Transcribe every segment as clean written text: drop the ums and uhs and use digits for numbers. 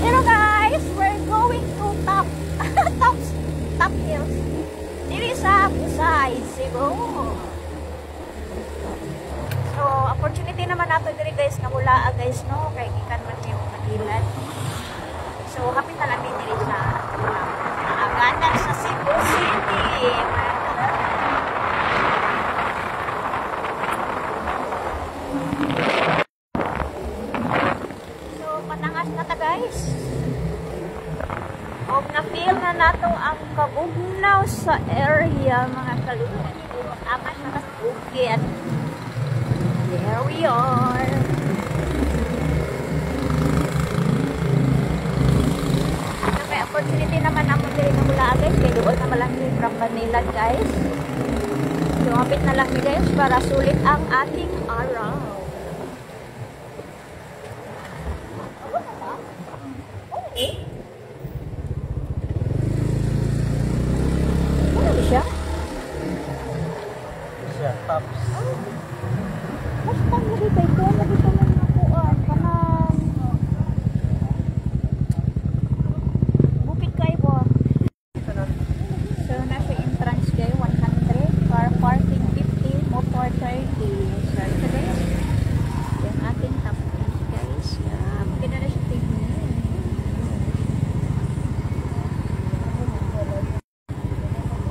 Hello guys, we're going to top hills. Dili sa Busay, Cebu. So, opportunity naman nato diri guys nga mula guys no kay gikan man yung Kadilan. So, hapit na lang diri sa Aganan sa Cebu City. So, patangas na ta guys. O na-feel na nato ang kabugnaw sa area mga kalugan. Aman na sa bukid. There we are. So, may opportunity naman ako diri na mula guys. Kaya doon naman lang din from Manila guys. Lumapit na lang guys para sulit ang ating araw. Okay. Ano siya? Siya, Pops. Mas pang lagi ba ito? Lagi pa lang nakuan. Kanang bukid kayo po. So, nasa entrance kayo, 100. Car parking 50, motor 30. So, ito guys. Yung ating top guys. Maganda na siya tingnan.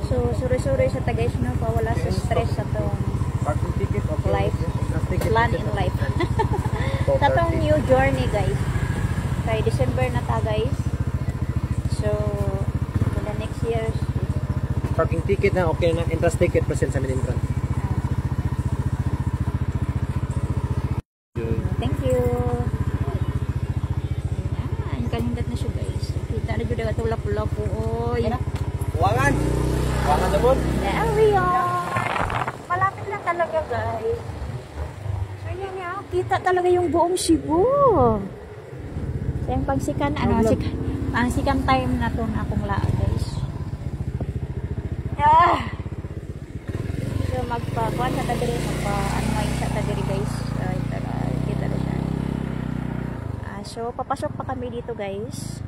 So, suri-suri sa guys, no? Pawala sa stress sa itong Parking ticket of life. Plan in life. Sa itong new journey guys. Kay December na ta guys. So, for the next year. Parking ticket na, okay na. Entrance ticket, present sa main entrance. Thank you. Ayan, kalindat na siya guys. Kita na dyan ito lapu-lapu. Oy. Buwangan! Buwangan na po. There we are. Malapit lang talaga guys. So yan nga, kita talaga yung buong Cebu. So yung pangsikan, pangsikan time na to na akong laan guys. So magpakuan sa tadiri, magpa-unwind sa tadiri guys. Kita na siya. So papasok pa kami dito guys.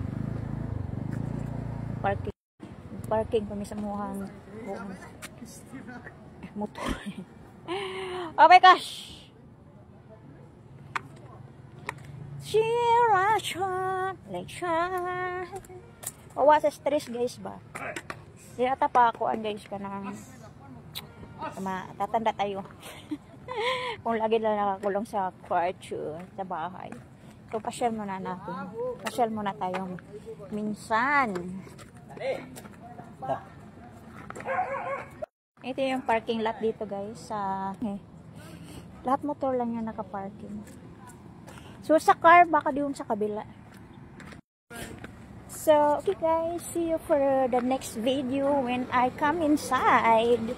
Parking kami sa muhang motor. Oh my gosh! Wawa sa stress guys ba? Di ata pa ako guys ka nang tatanda tayo. Kung lagi lang nakakulong sa kwarto sa bahay. So pasyal muna natin. Pasyal muna tayo minsan. Ito yung parking lot dito guys sa lahat motor lang yung naka-parking. So sa car baka doon sa kabila. So okay guys, see you for the next video when I come inside.